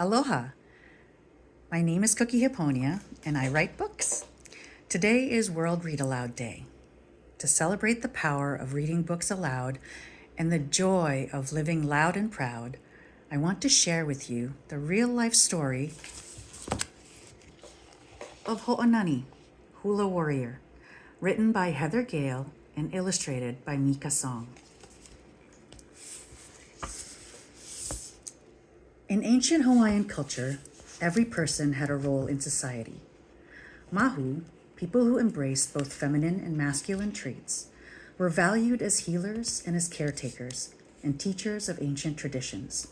Aloha! My name is Cookie Hiponia, and I write books. Today is World Read Aloud Day. To celebrate the power of reading books aloud and the joy of living loud and proud, I want to share with you the real-life story of Ho'onani, Hula Warrior, written by Heather Gale and illustrated by Mika Song. In ancient Hawaiian culture, every person had a role in society. Mahu, people who embraced both feminine and masculine traits, were valued as healers and as caretakers and teachers of ancient traditions.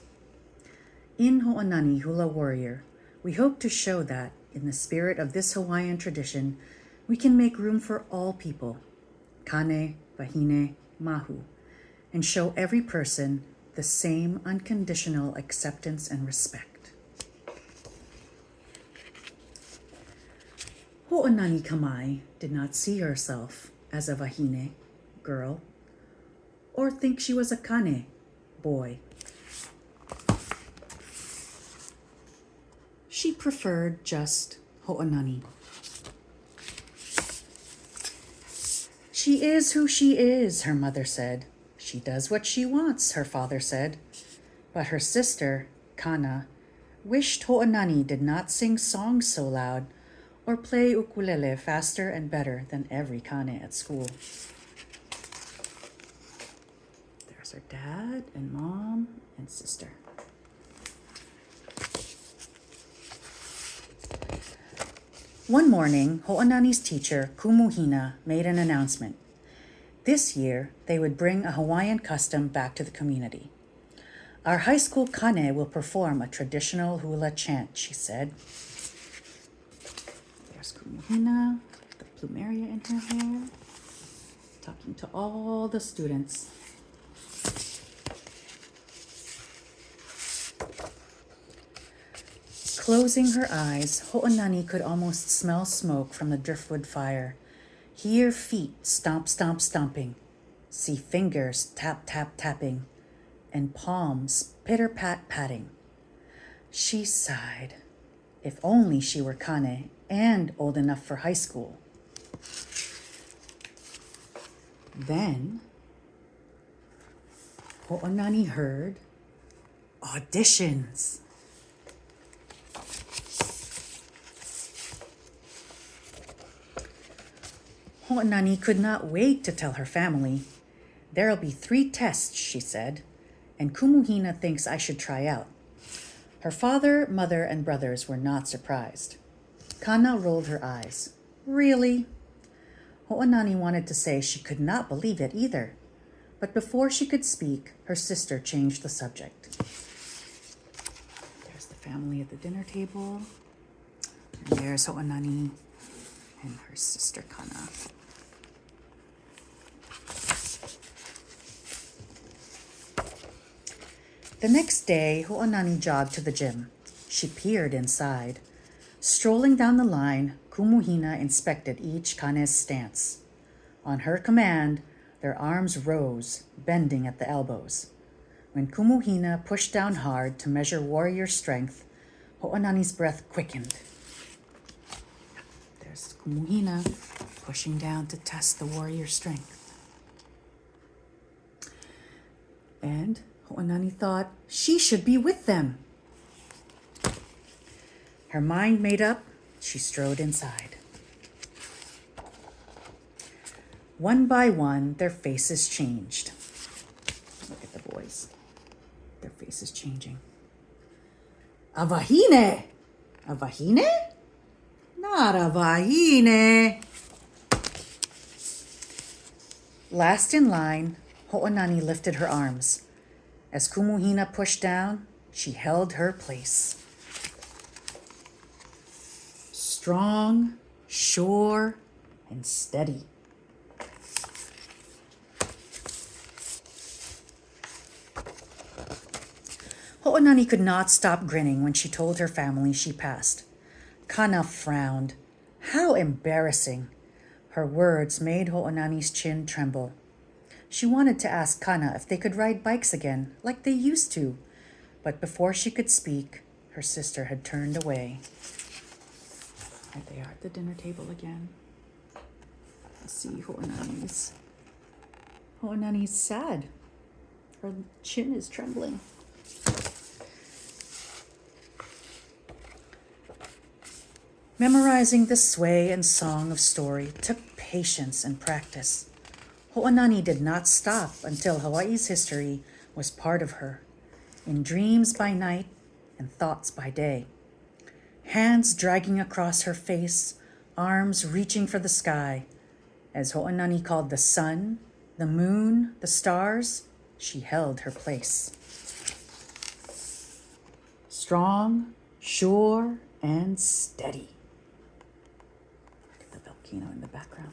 In Ho'onani Hula Warrior, we hope to show that, in the spirit of this Hawaiian tradition, we can make room for all people, kane, wahine, mahu, and show every person the same unconditional acceptance and respect. Ho'onani Kamai did not see herself as a wahine, girl, or think she was a kane, boy. She preferred just Ho'onani. She is who she is, her mother said. She does what she wants, her father said. But her sister, Kana, wished Ho'onani did not sing songs so loud or play ukulele faster and better than every kane at school. There's her dad and mom and sister. One morning, Ho'onani's teacher, Kumuhina, made an announcement. This year, they would bring a Hawaiian custom back to the community. Our high school kane will perform a traditional hula chant, she said. There's Kumuhina, the plumeria in her hair, talking to all the students. Closing her eyes, Ho'onani could almost smell smoke from the driftwood fire. Hear feet stomp, stomp, stomping. See fingers tap, tap, tapping. And palms pitter, pat, patting. She sighed. If only she were kane and old enough for high school. Then Ho'onani heard auditions. Ho'onani could not wait to tell her family. There'll be 3 tests, she said, and Kumuhina thinks I should try out. Her father, mother, and brothers were not surprised. Kana rolled her eyes. Really? Ho'onani wanted to say she could not believe it either, but before she could speak, her sister changed the subject. There's the family at the dinner table, and there's Ho'onani and her sister Kana. The next day, Ho'onani jogged to the gym. She peered inside. Strolling down the line, Kumuhina inspected each kane's stance. On her command, their arms rose, bending at the elbows. When Kumuhina pushed down hard to measure warrior strength, Ho'onani's breath quickened. There's Kumuhina pushing down to test the warrior strength. And Ho'onani thought she should be with them. Her mind made up, she strode inside. One by one, their faces changed. Look at the boys. Their faces changing. A wahine! A wahine? Not a wahine! Last in line, Ho'onani lifted her arms. As Kumuhina pushed down, she held her place. Strong, sure, and steady. Ho'onani could not stop grinning when she told her family she passed. Kana frowned. How embarrassing. Her words made Ho'onani's chin tremble. She wanted to ask Kana if they could ride bikes again, like they used to. But before she could speak, her sister had turned away. There they are at the dinner table again. Let's see Ho'onani's. Ho'onani's sad. Her chin is trembling. Memorizing the sway and song of story took patience and practice. Ho'onani did not stop until Hawaii's history was part of her, in dreams by night and thoughts by day. Hands dragging across her face, arms reaching for the sky. As Ho'onani called the sun, the moon, the stars, she held her place. Strong, sure, and steady. Look at the volcano in the background.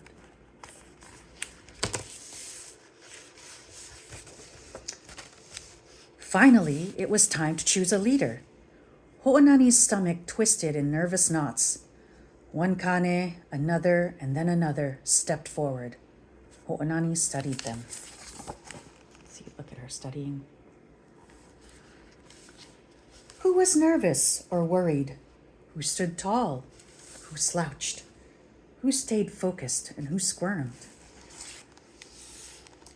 Finally, it was time to choose a leader. Ho'onani's stomach twisted in nervous knots. One kane, another, and then another stepped forward. Ho'onani studied them. See, look at her studying. Who was nervous or worried? Who stood tall? Who slouched? Who stayed focused and who squirmed?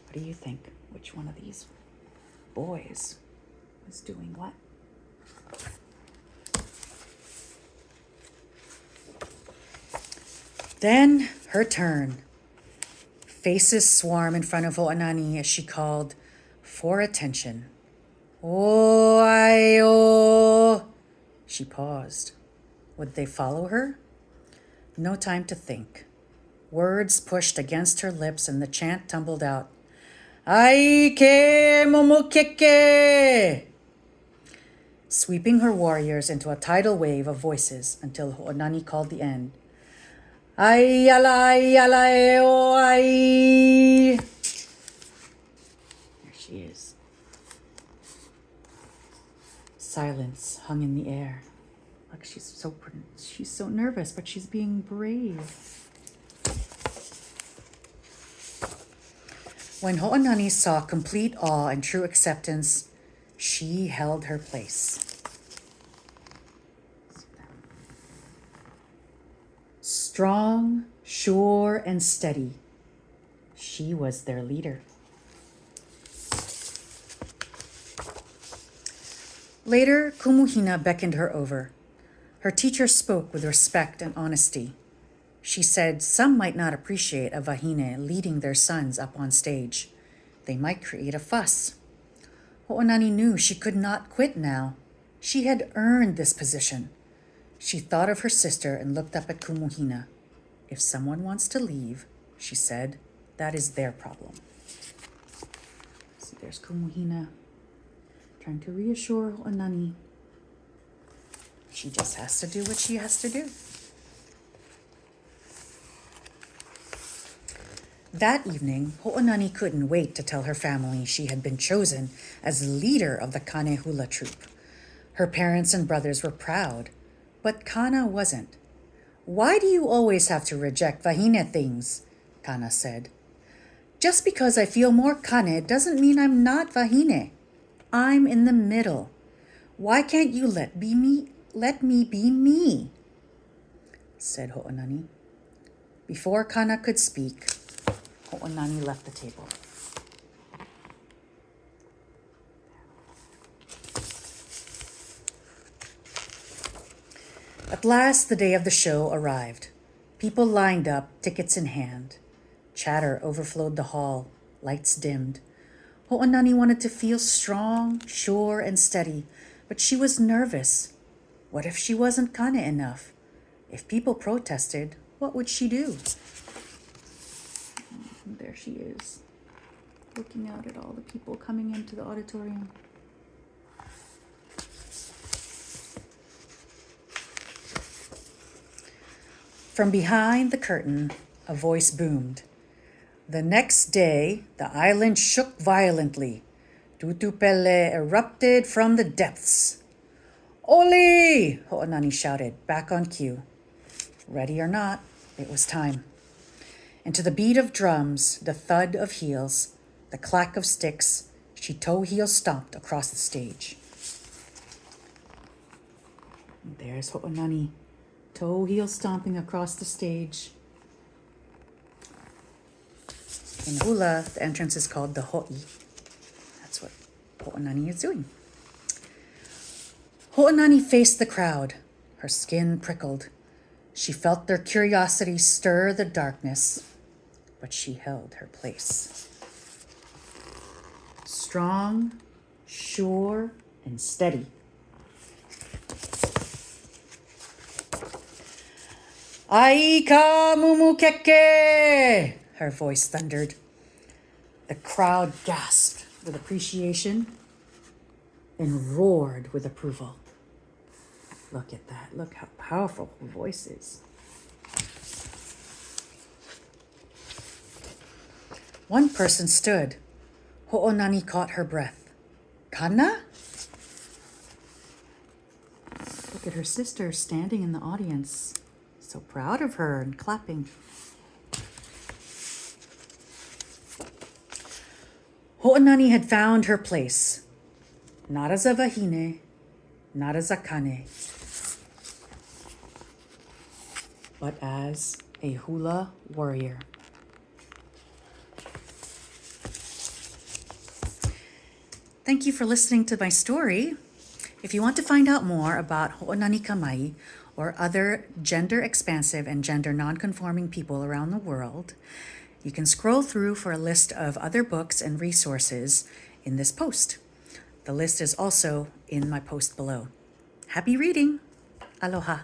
What do you think? Which one of these boys was doing what? Then her turn. Faces swarm in front of Ho'onani as she called for attention. O-ai-o. She paused. Would they follow her? No time to think. Words pushed against her lips and the chant tumbled out. Ai ke momokeke! Sweeping her warriors into a tidal wave of voices until Ho'onani called the end. Ai alai alai o ai. There she is. Silence hung in the air. Look, she's so nervous, but she's being brave. When Ho'onani saw complete awe and true acceptance, she held her place. Strong, sure, and steady, she was their leader. Later, Kumuhina beckoned her over. Her teacher spoke with respect and honesty. She said some might not appreciate a wahine leading their sons up on stage. They might create a fuss. Ho'onani knew she could not quit now. She had earned this position. She thought of her sister and looked up at Kumuhina. If someone wants to leave, she said, that is their problem. See, there's Kumuhina trying to reassure Ho'onani. She just has to do what she has to do. That evening, Ho'onani couldn't wait to tell her family she had been chosen as leader of the Kane Hula troupe. Her parents and brothers were proud, but Kana wasn't. Why do you always have to reject wahine things? Kana said. Just because I feel more Kane doesn't mean I'm not wahine. I'm in the middle. Why can't you let me be me? Said Ho'onani. Before Kana could speak, Ho'onani left the table. At last, the day of the show arrived. People lined up, tickets in hand. Chatter overflowed the hall. Lights dimmed. Ho'onani wanted to feel strong, sure, and steady, but she was nervous. What if she wasn't Kane enough? If people protested, what would she do? And there she is, looking out at all the people coming into the auditorium. From behind the curtain, a voice boomed. The next day, the island shook violently. Tutupele erupted from the depths. Oli! Ho'onani shouted, back on cue. Ready or not, it was time. And to the beat of drums, the thud of heels, the clack of sticks, she toe heel stomped across the stage. There's Ho'onani, toe heel stomping across the stage. In Hula, the entrance is called the Ho'i. That's what Ho'onani is doing. Ho'onani faced the crowd. Her skin prickled. She felt their curiosity stir the darkness, but she held her place. Strong, sure, and steady. Aika mumukeke! Her voice thundered. The crowd gasped with appreciation and roared with approval. Look at that. Look how powerful her voice is. One person stood. Ho'onani caught her breath. Kana? Look at her sister standing in the audience. So proud of her and clapping. Ho'onani had found her place. Not as a wahine, not as a kane, but as a hula warrior. Thank you for listening to my story. If you want to find out more about Ho'onani Kamai or other gender-expansive and gender non-conforming people around the world, you can scroll through for a list of other books and resources in this post. The list is also in my post below. Happy reading! Aloha!